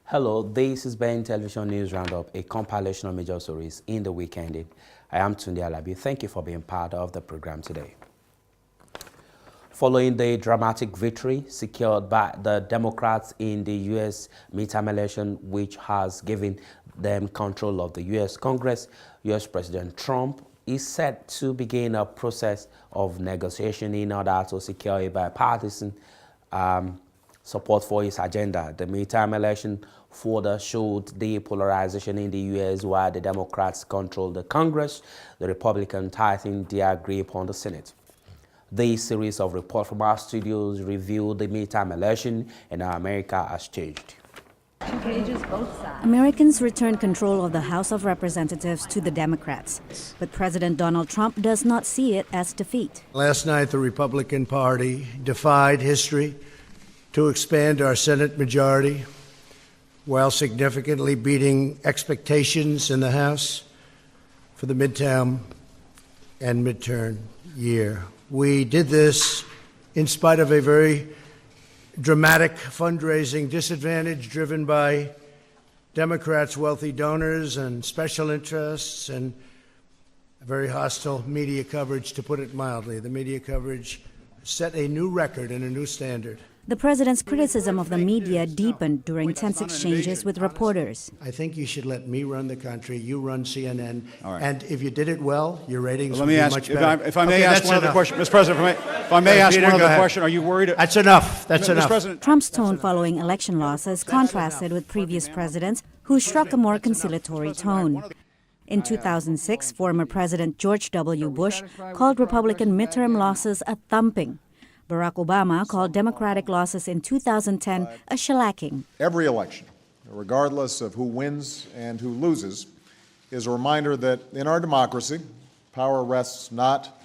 Hello, this is Ben Television News Roundup, a compilation of major stories in the week ending. I am Tunde Alabi. Thank you for being part of the program today. Following the dramatic victory secured by the Democrats in the U.S. midterm election, which has given them control of the U.S. Congress, U.S. President Trump is set to begin a process of negotiation in order to secure a bipartisan support for his agenda. The midterm election further showed the polarization in the U.S. while the Democrats control the Congress, the Republicans tighten their grip on the Senate. This series of reports from our studios revealed the midterm election and how America has changed. Americans returned control of the House of Representatives to the Democrats, but President Donald Trump does not see it as defeat. Last night, the Republican Party defied history to expand our Senate majority while significantly beating expectations in the House for the midterm and midterm year. We did this in spite of a very dramatic fundraising disadvantage driven by Democrats' wealthy donors and special interests and very hostile media coverage, to put it mildly. The media coverage set a new record and a new standard. The president's criticism of the media deepened during tense exchanges with reporters. I think you should let me run the country, you run CNN, and if you did it well, your ratings would be much better. If I may ask one other question, Mr. President, if I may ask one other question, are you worried? That's enough. That's enough. President. Trump's tone following election losses contrasted with previous presidents who struck a more conciliatory tone. In 2006, former President George W. Bush called Republican midterm losses a thumping. Barack Obama called Democratic losses in 2010 a shellacking. Every election, regardless of who wins and who loses, is a reminder that in our democracy, power rests not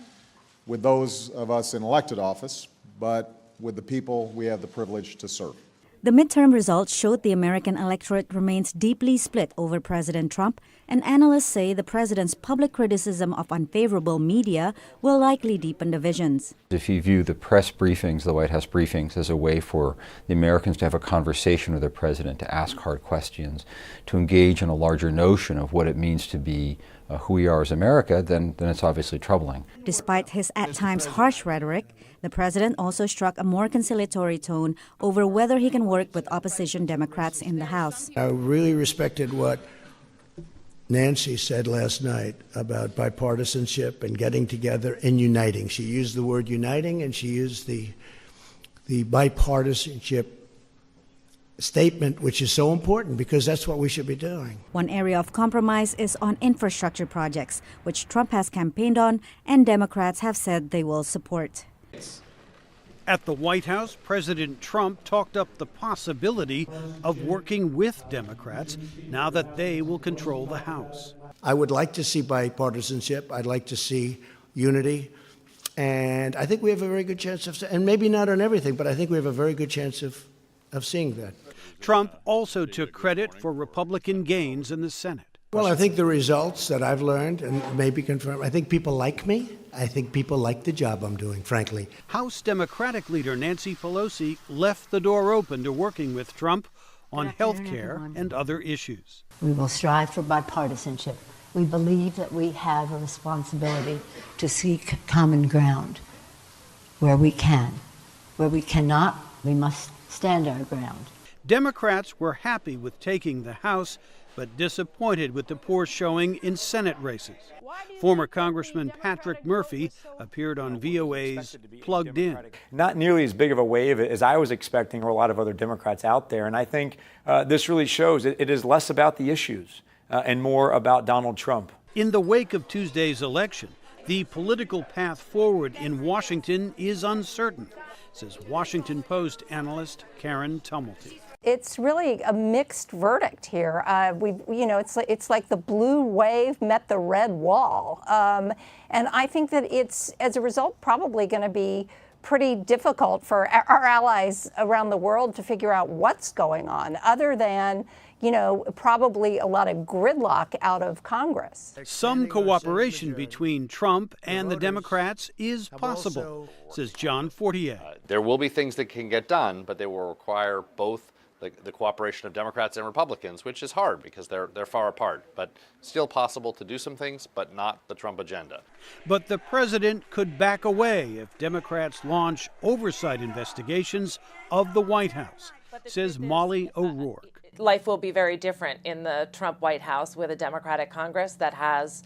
with those of us in elected office, but with the people we have the privilege to serve. The midterm results showed the American electorate remains deeply split over President Trump, and analysts say the president's public criticism of unfavorable media will likely deepen divisions. If you view the press briefings, the White House briefings, as a way for the Americans to have a conversation with their president, to ask hard questions, to engage in a larger notion of what it means to be who we are as America, then it's obviously troubling. Despite his at times harsh rhetoric, the president also struck a more conciliatory tone over whether he can work with opposition Democrats in the House. I really respected what Nancy said last night about bipartisanship and getting together and uniting. She used the word uniting, and she used the bipartisanship statement, which is so important because that's what we should be doing. One area of compromise is on infrastructure projects, which Trump has campaigned on and Democrats have said they will support. At the White House, President Trump talked up the possibility of working with Democrats now that they will control the House. I would like to see bipartisanship. I'd like to see unity. And I think we have a very good chance of, and maybe not on everything, but I think we have a very good chance of seeing that. Trump also took credit for Republican gains in the Senate. Well, I think the results that I've learned and maybe confirmed, I think people like me. I think people like the job I'm doing, frankly. House Democratic leader Nancy Pelosi left the door open to working with Trump on health care and other issues. We will strive for bipartisanship. We believe that we have a responsibility to seek common ground where we can. Where we cannot, we must stand our ground. Democrats were happy with taking the House, but disappointed with the poor showing in Senate races. Former Congressman Patrick Murphy appeared on VOA's Plugged In. Not nearly as big of a wave as I was expecting, or a lot of other Democrats out there. And I think this really shows it is less about the issues and more about Donald Trump. In the wake of Tuesday's election, the political path forward in Washington is uncertain, says Washington Post analyst Karen Tumulty. It's really a mixed verdict here. It's like the blue wave met the red wall. And I think that it's, as a result, probably going to be pretty difficult for our allies around the world to figure out what's going on, other than, you know, probably a lot of gridlock out of Congress. Some cooperation between Trump and the Democrats is possible, says John Fortier. There will be things that can get done, but they will require both the cooperation of Democrats and Republicans, which is hard because they're far apart, but still possible to do some things, but not the Trump agenda. But the president could back away if Democrats launch oversight investigations of the White House, says Molly O'Rourke. Life will be very different in the Trump White House with a Democratic Congress that has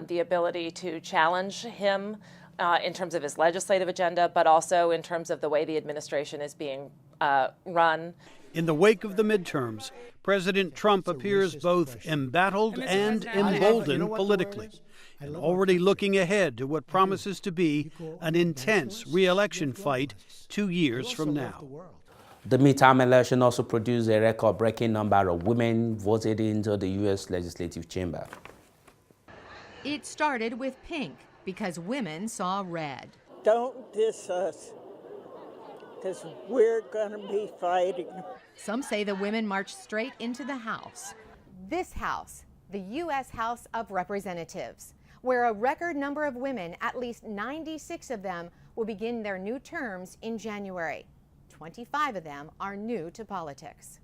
the ability to challenge him in terms of his legislative agenda, but also in terms of the way the administration is being run. In the wake of the midterms, President Trump appears both embattled and emboldened politically, and already looking ahead to what promises to be an intense re-election fight 2 years from now. The midterm election also produced a record-breaking number of women voted into the U.S. legislative chamber. It started with pink because women saw red. Don't diss us, because we're going to be fighting. Some say the women marched straight into the House. This House, the U.S. House of Representatives, where a record number of women, at least 96 of them, will begin their new terms in January. 25 of them are new to politics.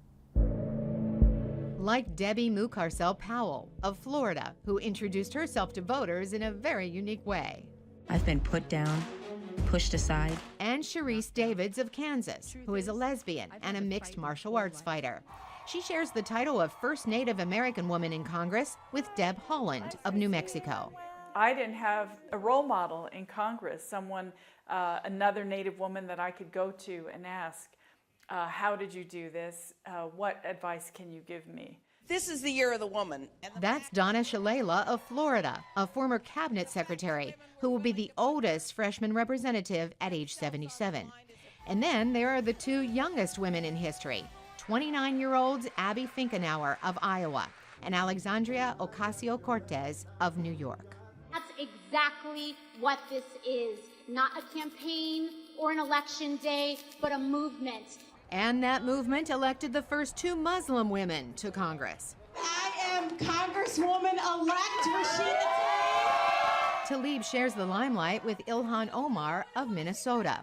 Like Debbie Mucarsel Powell of Florida, who introduced herself to voters in a very unique way. I've been put down, pushed aside. And Sharice Davids of Kansas, who is a lesbian and a mixed martial arts fighter. She shares the title of First Native American Woman in Congress with Deb Haaland of New Mexico. I didn't have a role model in Congress, someone, another Native woman that I could go to and ask, how did you do this? What advice can you give me? This is the year of the woman. That's Donna Shalala of Florida, a former cabinet secretary who will be the oldest freshman representative at age 77. And then there are the two youngest women in history, 29-year-olds Abby Finkenauer of Iowa and Alexandria Ocasio-Cortez of New York. That's exactly what this is. Not a campaign or an election day, but a movement. And that movement elected the first two Muslim women to Congress. I am Congresswoman-elect Rashida Tlaib shares the limelight with Ilhan Omar of Minnesota.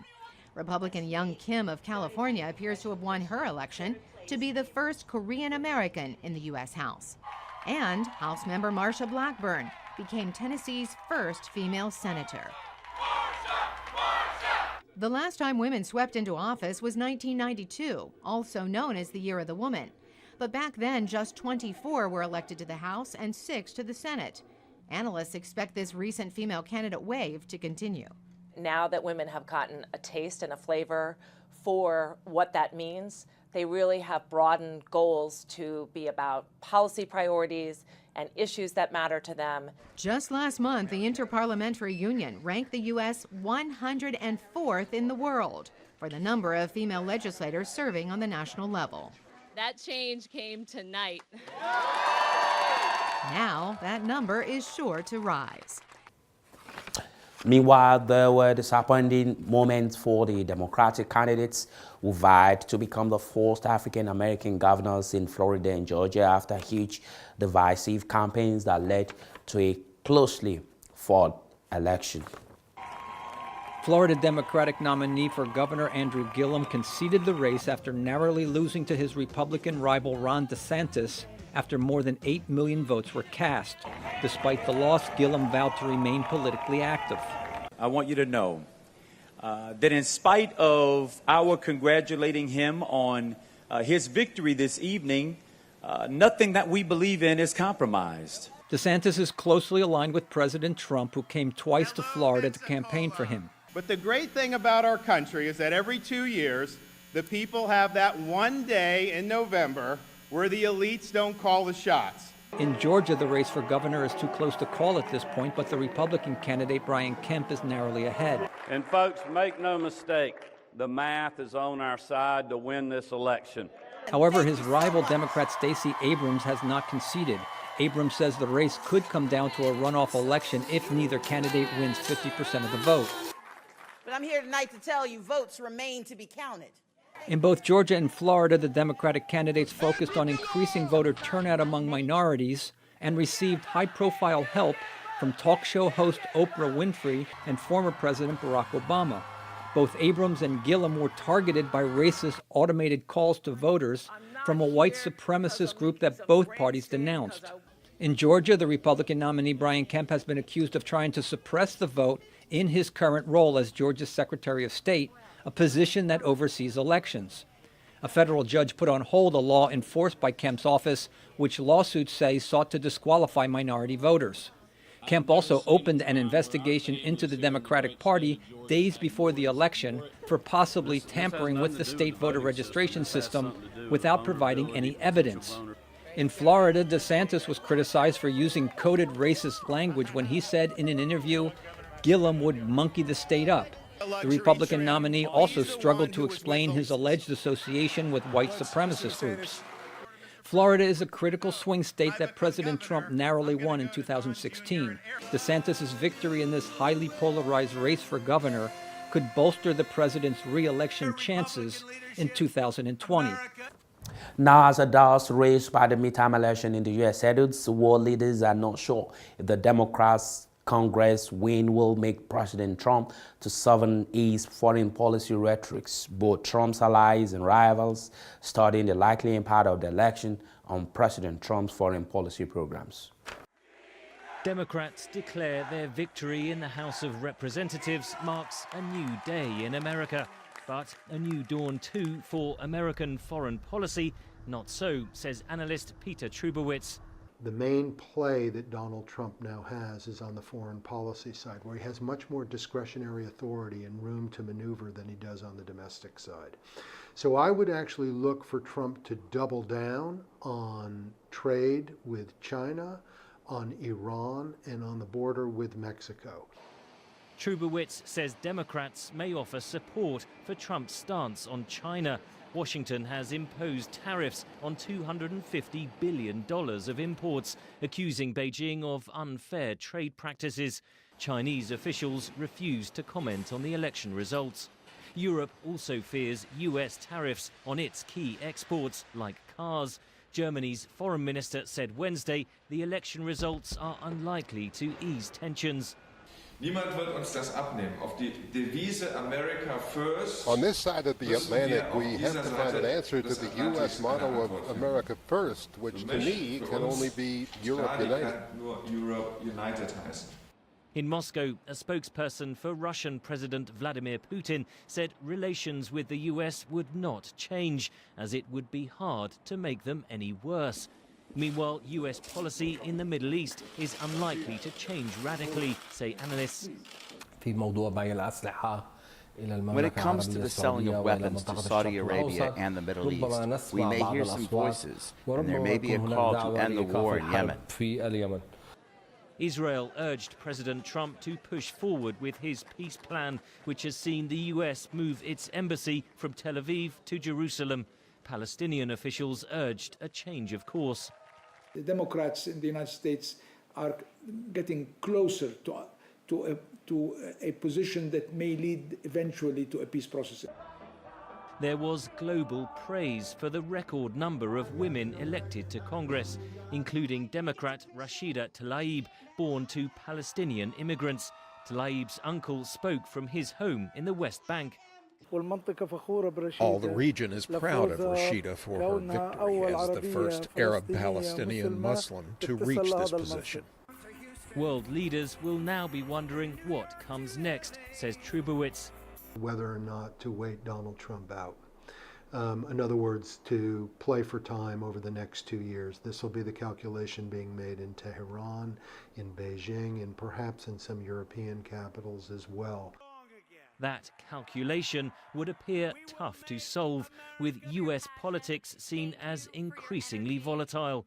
Republican Young Kim of California appears to have won her election to be the first Korean American in the U.S. House. And House member Marsha Blackburn became Tennessee's first female senator. The last time women swept into office was 1992, also known as the Year of the Woman. But back then, just 24 were elected to the House and 6 to the Senate. Analysts expect this recent female candidate wave to continue. Now that women have gotten a taste and a flavor for what that means, they really have broadened goals to be about policy priorities and issues that matter to them. Just last month, the Interparliamentary Union ranked the U.S. 104th in the world for the number of female legislators serving on the national level. That change came tonight. Now, that number is sure to rise. Meanwhile, there were disappointing moments for the Democratic candidates who vied to become the first African-American governors in Florida and Georgia after huge divisive campaigns that led to a closely fought election. Florida Democratic nominee for Governor Andrew Gillum conceded the race after narrowly losing to his Republican rival Ron DeSantis after more than 8 million votes were cast. Despite the loss, Gillum vowed to remain politically active. I want you to know that in spite of our congratulating him on his victory this evening, nothing that we believe in is compromised. DeSantis is closely aligned with President Trump, who came twice to Florida to campaign for him. But the great thing about our country is that every 2 years, the people have that one day in November where the elites don't call the shots. In Georgia, the race for governor is too close to call at this point, but the Republican candidate, Brian Kemp, is narrowly ahead. And folks, make no mistake, the math is on our side to win this election. However, his rival Democrat Stacey Abrams has not conceded. Abrams says the race could come down to a runoff election if neither candidate wins 50% of the vote. But I'm here tonight to tell you votes remain to be counted. In both Georgia and Florida, the Democratic candidates focused on increasing voter turnout among minorities and received high-profile help from talk show host Oprah Winfrey and former President Barack Obama. Both Abrams and Gillum were targeted by racist automated calls to voters from a white supremacist group that both parties denounced. In Georgia, the Republican nominee Brian Kemp has been accused of trying to suppress the vote in his current role as Georgia's Secretary of State, a position that oversees elections. A federal judge put on hold a law enforced by Kemp's office, which lawsuits say sought to disqualify minority voters. Kemp also opened an investigation into the Democratic Party days before the election for possibly tampering with the state voter registration system without providing any evidence. In Florida, DeSantis was criticized for using coded racist language when he said in an interview, Gillum would monkey the state up. The Republican nominee also struggled to explain his alleged association with white supremacist groups. Florida is a critical swing state that President Trump narrowly won in 2016. DeSantis' victory in this highly polarized race for governor could bolster the president's re-election chances in 2020. Now, as a dust race by the midterm election in the U.S. settles, world leaders are not sure if the Democrats' Congress win will make President Trump to soften his foreign policy rhetorics. Both Trump's allies and rivals studying the likely impact of the election on President Trump's foreign policy programs. Democrats declare their victory in the House of Representatives marks a new day in America, but a new dawn too for American foreign policy. Not so, says analyst Peter Trubowitz. The main play that Donald Trump now has is on the foreign policy side, where he has much more discretionary authority and room to maneuver than he does on the domestic side. So I would actually look for Trump to double down on trade with China, on Iran, and on the border with Mexico. Trubowitz says Democrats may offer support for Trump's stance on China. Washington has imposed tariffs on $250 billion of imports, accusing Beijing of unfair trade practices. Chinese officials refuse to comment on the election results. Europe also fears US tariffs on its key exports, like cars. Germany's foreign minister said Wednesday the election results are unlikely to ease tensions. Niemand wird uns das abnehmen. Auf die Devise America First. On this side of the Atlantic, we have to find an answer to the U.S. motto of America First, which to me can only be Europe United. Europe United heißen. In Moscow, a spokesperson for Russian President Vladimir Putin said relations with the US would not change, as it would be hard to make them any worse. Meanwhile, US policy in the Middle East is unlikely to change radically, say analysts. When it comes to the selling of weapons to Saudi Arabia and the Middle East, we may hear some voices, and there may be a call to end the war in Yemen. Israel urged President Trump to push forward with his peace plan, which has seen the US move its embassy from Tel Aviv to Jerusalem. Palestinian officials urged a change of course. The Democrats in the United States are getting closer to a position that may lead eventually to a peace process. There was global praise for the record number of women elected to Congress, including Democrat Rashida Tlaib, born to Palestinian immigrants. Tlaib's uncle spoke from his home in the West Bank. All the region is proud of Rashida for her victory as the first Arab Palestinian Muslim to reach this position. World leaders will now be wondering what comes next, says Trubowitz. Whether or not to wait Donald Trump out. In other words, to play for time over the next 2 years. This will be the calculation being made in Tehran, in Beijing, and perhaps in some European capitals as well. That calculation would appear tough to solve, with US politics seen as increasingly volatile.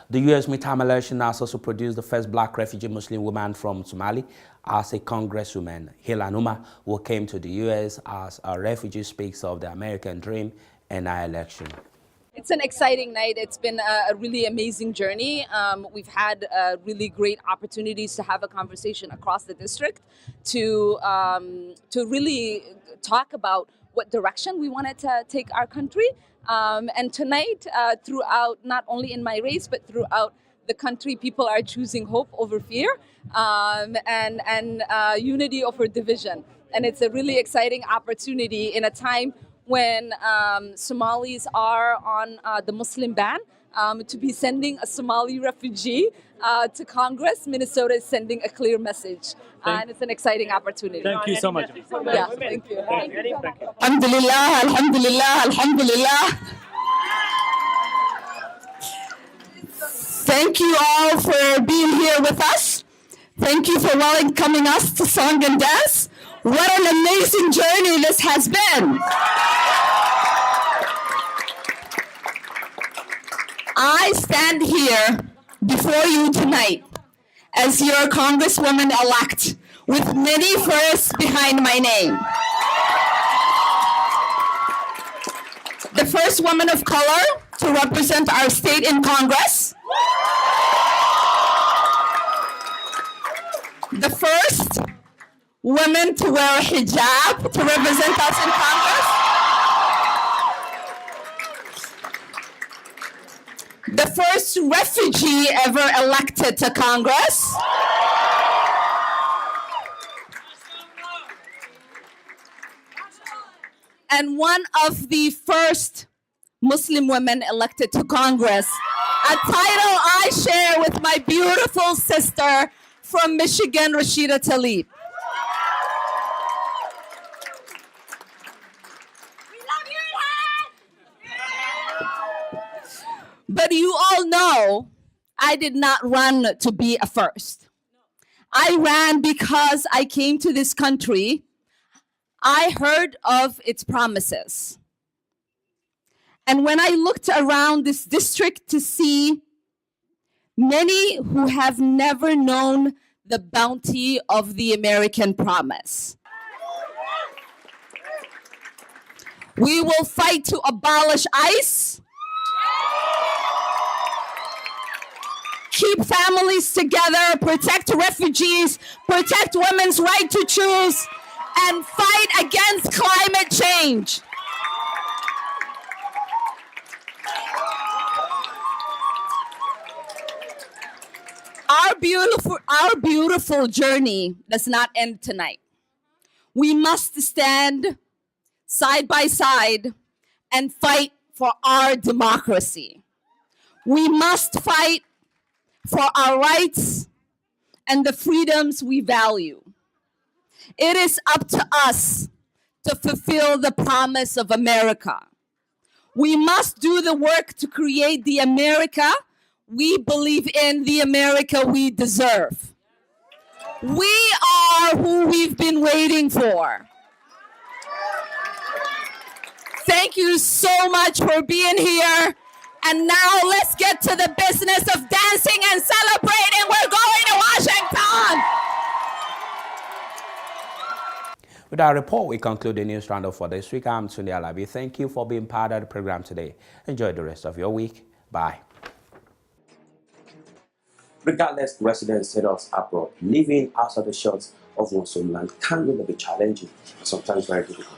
The U.S. midterm election has also produced the first black refugee Muslim woman from Somali as a congresswoman. Hila Numa, who came to the U.S. as a refugee, speaks of the American dream and her election. It's an exciting night. It's been a really amazing journey. We've had really great opportunities to have a conversation across the district to really talk about what direction we wanted to take our country. And tonight, throughout, not only in my race, but throughout the country, people are choosing hope over fear and unity over division. And it's a really exciting opportunity in a time when Somalis are on the Muslim ban, to be sending a Somali refugee to Congress. Minnesota is sending a clear message, and it's an exciting opportunity. Thank you so much. Yeah, thank you. Alhamdulillah, alhamdulillah, alhamdulillah. Thank you all for being here with us. Thank you for welcoming us to Song and Dance. What an amazing journey this has been. I stand here before you tonight as your Congresswoman-elect with many firsts behind my name. The first woman of color to represent our state in Congress. The first woman to wear a hijab to represent us in Congress. The first refugee ever elected to Congress. And one of the first Muslim women elected to Congress, a title I share with my beautiful sister from Michigan, Rashida Tlaib. But you all know I did not run to be a first. I ran because I came to this country. I heard of its promises. And when I looked around this district to see many who have never known the bounty of the American promise. We will fight to abolish ICE, keep families together, protect refugees, protect women's right to choose, and fight against climate change. Our beautiful journey does not end tonight. We must stand side by side and fight for our democracy. We must fight for our rights and the freedoms we value. It is up to us to fulfill the promise of America. We must do the work to create the America we believe in, the America we deserve. We are who we've been waiting for. Thank you so much for being here. And now let's get to the business of dancing and celebrating. We're going to Washington. With our report, we conclude the news roundup for this week. I'm Tunde Alabi. Thank you for being part of the program today. Enjoy the rest of your week. Bye. Regardless, resident status abroad, living outside the shores of one's homeland can really be challenging and sometimes very difficult.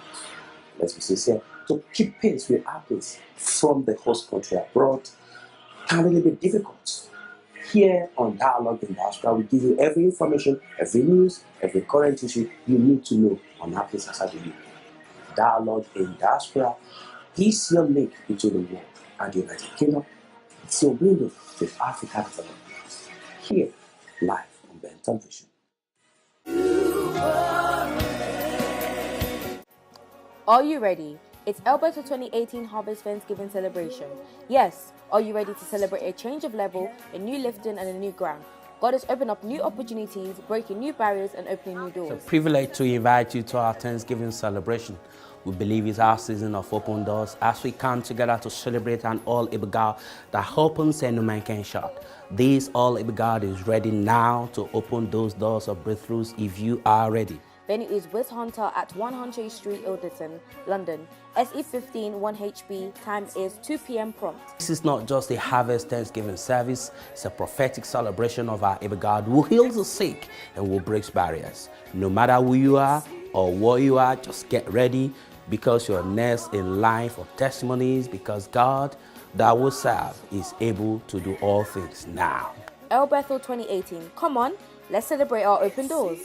Let's be sincere, to keep pace with happenings from the host country abroad can really be difficult. Here on Dialogue in Diaspora, we give you every information, every news, every current issue you need to know on happenings outside the UK. Dialogue in Diaspora is your link between the world and the United Kingdom. It's your window to Africa development. Here, live on Bentvnewsroundup. Are you ready? It's Alberta 2018 Harvest Thanksgiving celebration. Yes, are you ready to celebrate a change of level, a new lifting and a new ground? God has opened up new opportunities, breaking new barriers and opening new doors. It's a privilege to invite you to our Thanksgiving celebration. We believe it's our season of open doors as we come together to celebrate an all-able God that opens and no man can shut. This all-able God is ready now to open those doors of breakthroughs if you are ready. Venue is Wiz Hunter at 100 Street, Ilderton, London. SE15 1HB. Time is 2 p.m. prompt. This is not just a harvest Thanksgiving service. It's a prophetic celebration of our able God who heals the sick and who breaks barriers. No matter who you are or what you are, just get ready, because you're next in line for testimonies, because God that will serve is able to do all things now. El Bethel 2018. Come on, let's celebrate our open doors.